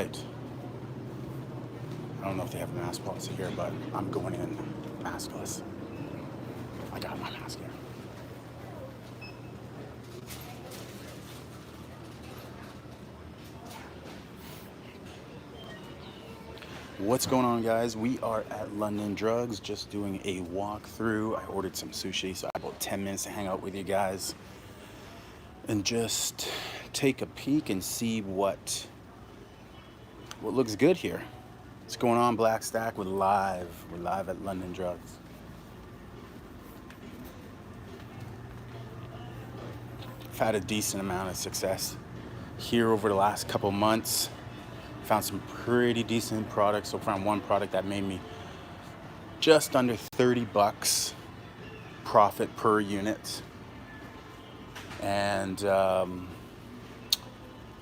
right. I don't know if they have a mask policy here, but I'm going in maskless. I got my mask here. What's going on, guys? We are at London Drugs, just doing a walkthrough. I ordered some sushi, so I have about 10 minutes to hang out with you guys and just take a peek and see what looks good here. What's going on, Black Stack? We're live at London Drugs. I've had a decent amount of success here over the last couple months. Found some pretty decent products. So found one product that made me just under $30 profit per unit. And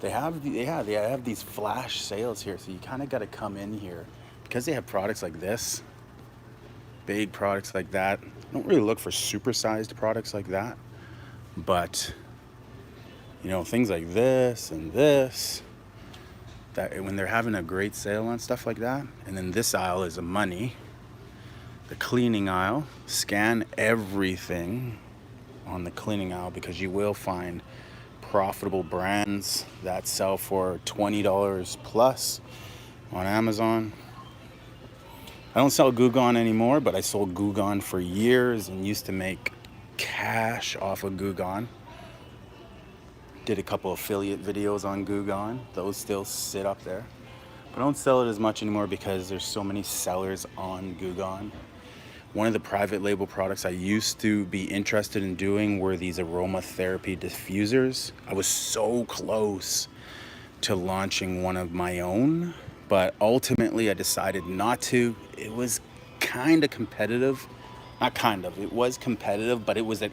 they have these flash sales here, so you kind of got to come in here because they have products like this, big products like that. I don't really look for supersized products like that, but you know, things like this and this, that when they're having a great sale on stuff like that. And then this aisle is a money, the cleaning aisle. Scan everything on the cleaning aisle because you will find profitable brands that sell for $20 plus on Amazon. I don't sell Goo anymore, but I sold Goo for years and used to make cash off of Goo. Did a couple affiliate videos on Goo. Those still sit up there, but I don't sell it as much anymore because there's so many sellers on Goo. One of the private label products I used to be interested in doing were these aromatherapy diffusers. I was so close to launching one of my own, but ultimately I decided not to. It was kind of competitive. Not kind of, it was competitive, but it was I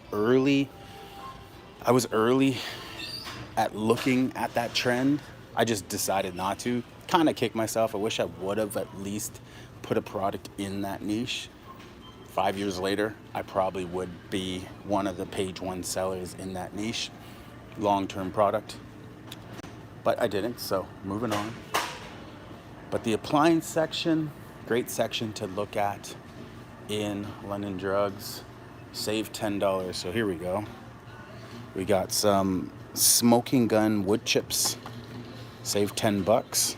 was early at looking at that trend. I just decided not to. Kind of kicked myself. I wish I would have at least put a product in that niche. 5 years later, I probably would be one of the page one sellers in that niche, long-term product. But I didn't, so moving on. But the appliance section, great section to look at in London Drugs. Save $10, so here we go. We got some smoking gun wood chips, save $10.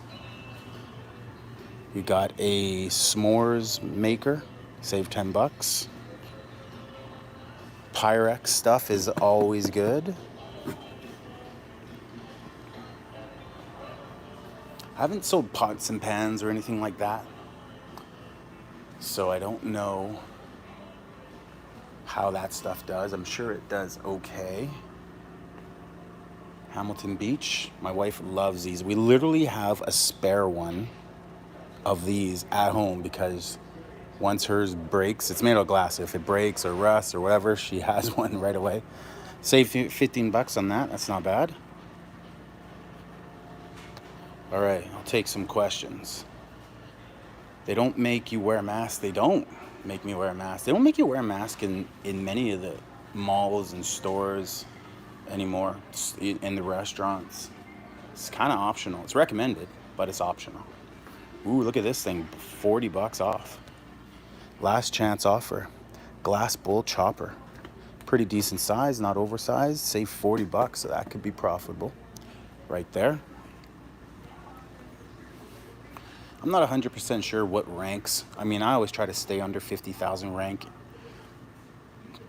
You got a s'mores maker, save $10. Pyrex stuff is always good. I haven't sold pots and pans or anything like that, so I don't know how that stuff does. I'm sure it does okay. Hamilton Beach, my wife loves these. We literally have a spare one of these at home because once hers breaks, it's made of glass. If it breaks or rusts or whatever, she has one right away. Save $15 on that. That's not bad. All right, I'll take some questions. They don't make you wear a mask. They don't make me wear a mask. They don't make you wear a mask in many of the malls and stores anymore, in the restaurants. It's kind of optional. It's recommended, but it's optional. Ooh, look at this thing, $40 off. Last chance offer, glass bowl chopper. Pretty decent size, not oversized. Save $40, so that could be profitable right there. I'm not 100% sure what ranks. I mean, I always try to stay under 50,000 rank.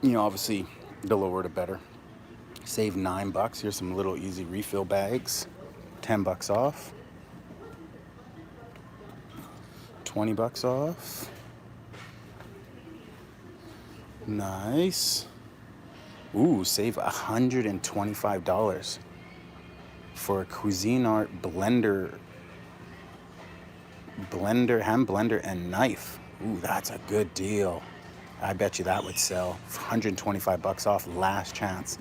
You know, obviously, the lower the better. Save $9. Here's some little easy refill bags. $10 off. $20 off. Nice. Ooh, save $125 for a Cuisinart hand blender and knife. Ooh, that's a good deal. I bet you that would sell. $125 off, last chance.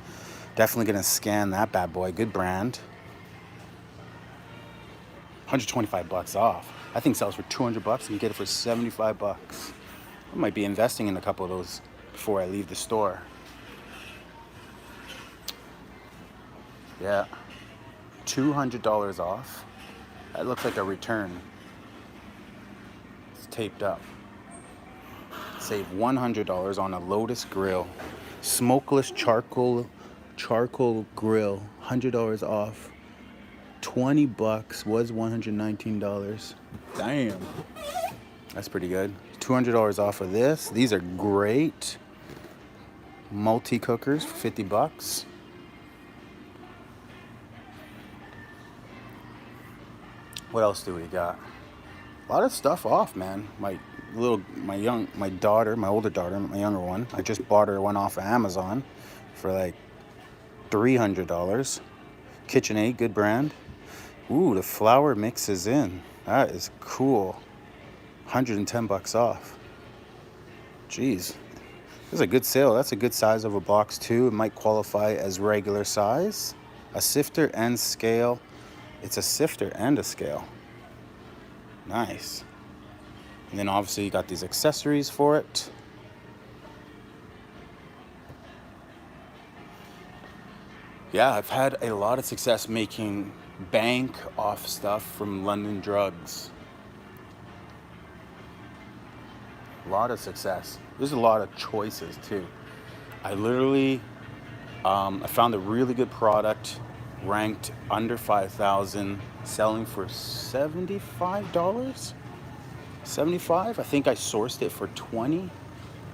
Definitely gonna scan that bad boy. Good brand. $125 off. I think sells for $200 and you get it for $75. I might be investing in a couple of those before I leave the store. Yeah, $200 off. That looks like a return. It's taped up. Save $100 on a Lotus grill. Smokeless charcoal grill. $100 off. 20 bucks was $119. Damn. That's pretty good. $200 off of this. These are great. Multi-cookers for 50 bucks. What else do we got? A lot of stuff off, man. My older daughter, my younger one, I just bought her one off of Amazon for like $300. KitchenAid, good brand. Ooh, the flour mixes in. That is cool. 110 bucks off. Jeez. This is a good sale. That's a good size of a box too. It might qualify as regular size. A sifter and scale. It's a sifter and a scale. Nice. And then obviously you got these accessories for it. Yeah, I've had a lot of success making bank off stuff from London Drugs. A lot of success. There's a lot of choices too. I literally, I found a really good product, ranked under 5,000, selling for $75. 75. I think I sourced it for 20,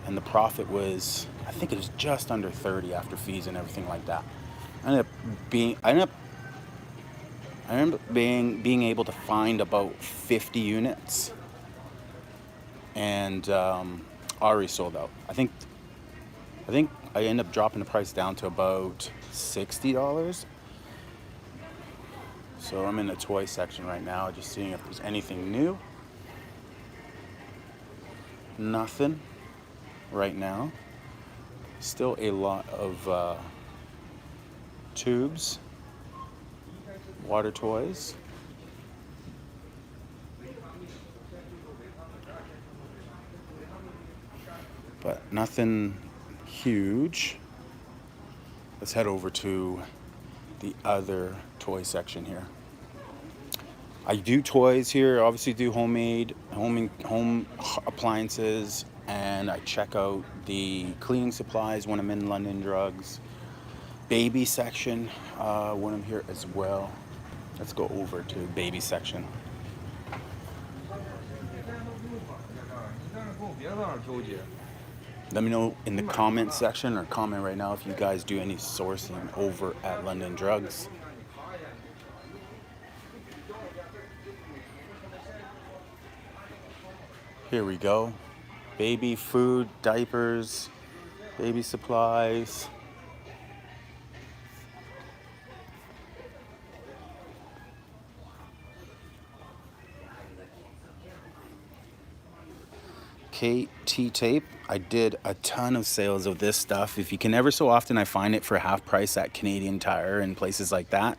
and the profit was, I think it was just under 30 after fees and everything like that. I ended up being able to find about 50 units, and already sold out. I think I ended up dropping the price down to about $60. So I'm in the toy section right now, just seeing if there's anything new. Nothing right now. Still a lot of tubes, water toys. But nothing huge. Let's head over to the other toy section here. I do toys here, obviously do home appliances, and I check out the cleaning supplies when I'm in London Drugs. Baby section when I'm here as well. Let's go over to baby section. Let me know in the comment section, or comment right now, if you guys do any sourcing over at London Drugs. Here we go. Baby food, diapers, baby supplies. KT tape. I did a ton of sales of this stuff. If you can, ever so often I find it for half price at Canadian Tire and places like that.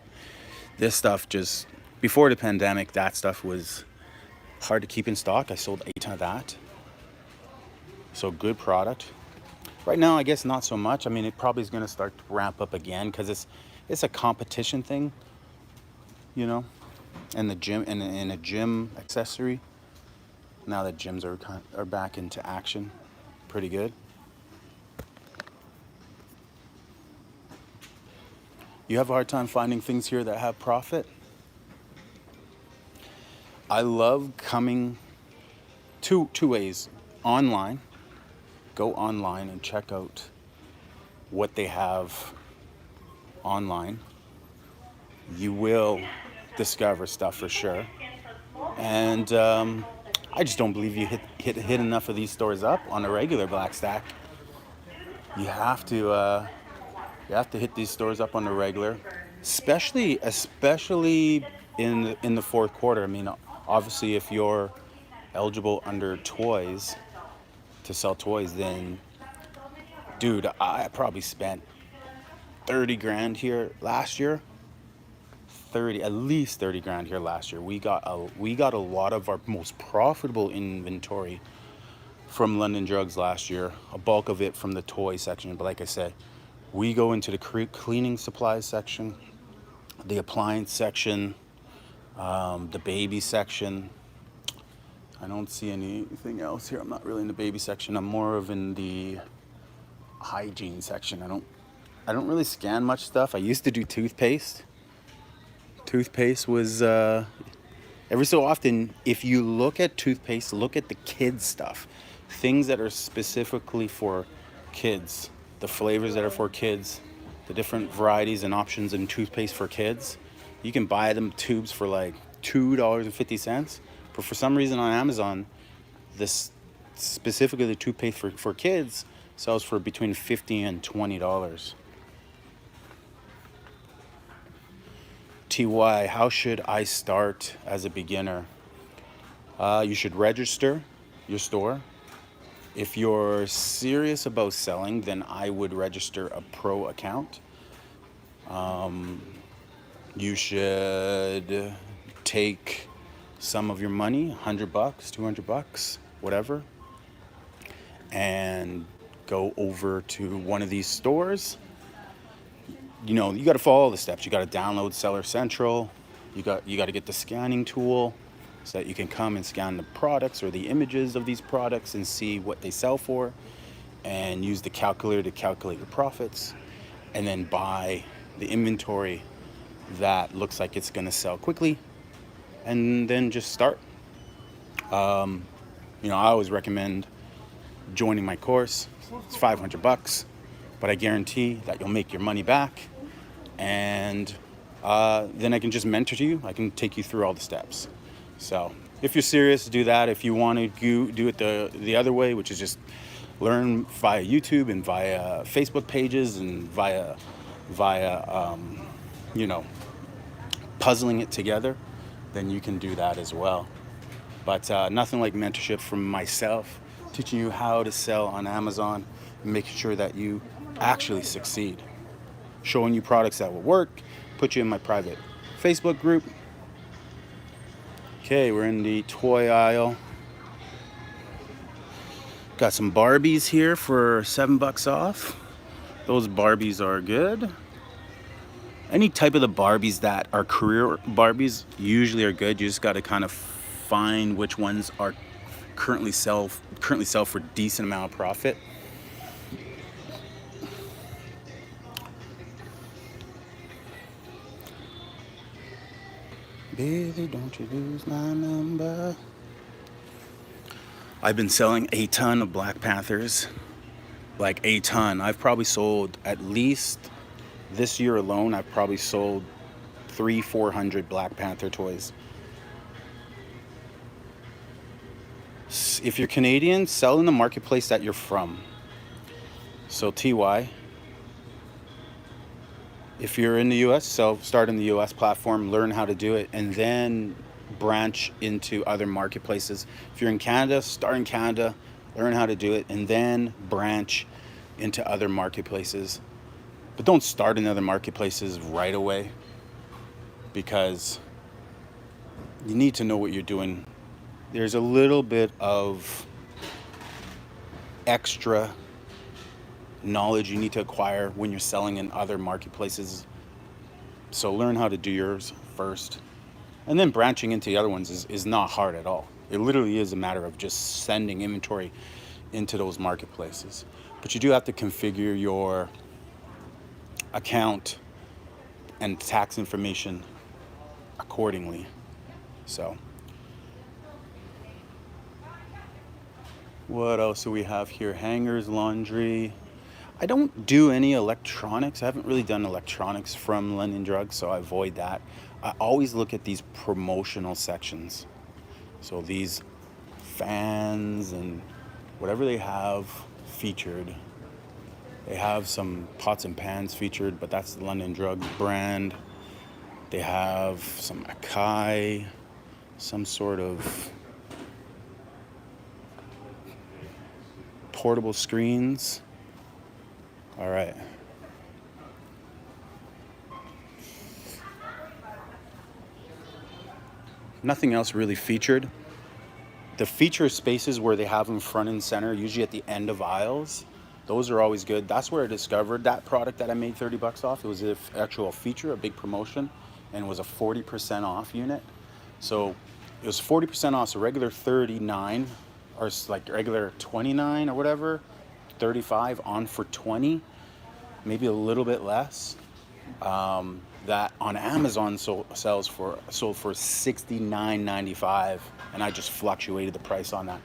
This stuff, just before the pandemic, that stuff was hard to keep in stock. I sold a ton of that. So good product. Right now, I guess not so much. I mean, it probably is going to start to ramp up again because it's a competition thing, you know, and the gym and a gym accessory. Now that gyms are back into action, pretty good. You have a hard time finding things here that have profit? I love coming two ways. Online. Go online and check out what they have online. You will discover stuff for sure. And I just don't believe you hit enough of these stores up on a regular Black Stack. You have to hit these stores up on the regular, especially in the fourth quarter. I mean, obviously, if you're eligible under toys to sell toys, then, dude, I probably spent 30 grand here last year. At least 30 grand here last year. We got a lot of our most profitable inventory from London Drugs last year. A bulk of it from the toy section. But like I said, we go into the cleaning supplies section, the appliance section, The baby section. I don't see anything else here. I'm not really in the baby section. I'm more of in the hygiene section. I don't really scan much stuff. I used to do toothpaste. Toothpaste was every so often, if you look at toothpaste, look at the kids stuff. Things that are specifically for kids. The flavors that are for kids. The different varieties and options in toothpaste for kids. You can buy them tubes for like $2.50. But for some reason on Amazon, this specifically the toothpaste for kids sells for between $50 and $20. TY, how should I start as a beginner? You should register your store. If you're serious about selling, then I would register a pro account. You should take some of your money, $100, $200, whatever, and go over to one of these stores. You know, you got to follow all the steps. You got to download Seller Central. You got to get the scanning tool so that you can come and scan the products or the images of these products and see what they sell for, and use the calculator to calculate your profits, and then buy the inventory that looks like it's going to sell quickly, and then just start. You know, I always recommend joining my course. It's $500, but I guarantee that you'll make your money back, and then I can just mentor you. I can take you through all the steps. So if you're serious, do that. If you want to do it the other way, which is just learn via YouTube and via Facebook pages and via you know, puzzling it together, then you can do that as well. But nothing like mentorship from myself, teaching you how to sell on Amazon and making sure that you actually succeed. Showing you products that will work, put you in my private Facebook group. Okay, we're in the toy aisle. Got some Barbies here for $7 off. Those Barbies are good. Any type of the Barbies that are career Barbies usually are good. You just got to kind of find which ones are currently sell for a decent amount of profit. Baby, don't you lose my number. I've been selling a ton of Black Panthers. Like a ton. I've probably sold, at least this year alone, I've probably sold 300-400 Black Panther toys. If you're Canadian, sell in the marketplace that you're from. So TY. If you're in the US, start in the US platform, learn how to do it, and then branch into other marketplaces. If you're in Canada, start in Canada, learn how to do it, and then branch into other marketplaces. But don't start in other marketplaces right away, because you need to know what you're doing. There's a little bit of extra knowledge you need to acquire when you're selling in other marketplaces. So learn how to do yours first. And then branching into the other ones is not hard at all. It literally is a matter of just sending inventory into those marketplaces. But you do have to configure your account and tax information accordingly. So what else do we have here? Hangers, laundry. I don't do any electronics. I haven't really done electronics from London Drugs, so I avoid that. I always look at these promotional sections. So these fans and whatever they have featured. They have some pots and pans featured, but that's the London Drugs brand. They have some Akai, some sort of portable screens. All right. Nothing else really featured. The feature spaces where they have them front and center, usually at the end of aisles, those are always good. That's where I discovered that product that I made $30 off. It was an actual feature, a big promotion, and it was a 40% off unit. So it was 40% off, so regular 39, or like regular 29 or whatever, 35 on for 20, maybe a little bit less. That on Amazon sold for $69.95, and I just fluctuated the price on that.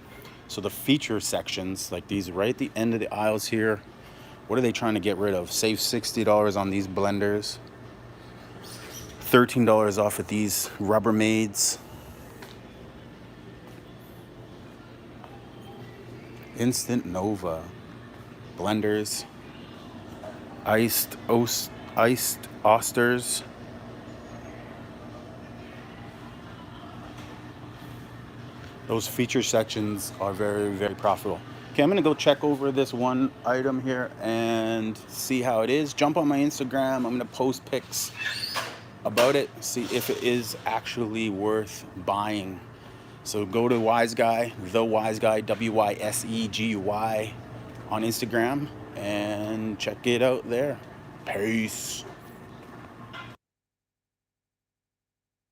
So the feature sections, like these right at the end of the aisles here, what are they trying to get rid of? Save $60 on these blenders, $13 off at these Rubbermaids, Instant Nova blenders, iced oysters, those feature sections are very, very profitable. Okay, I'm gonna go check over this one item here and see how it is. Jump on my Instagram. I'm gonna post pics about it, see if it is actually worth buying. So go to Wise Guy, the Wise Guy, WYSEGUY on Instagram, and check it out there. Peace.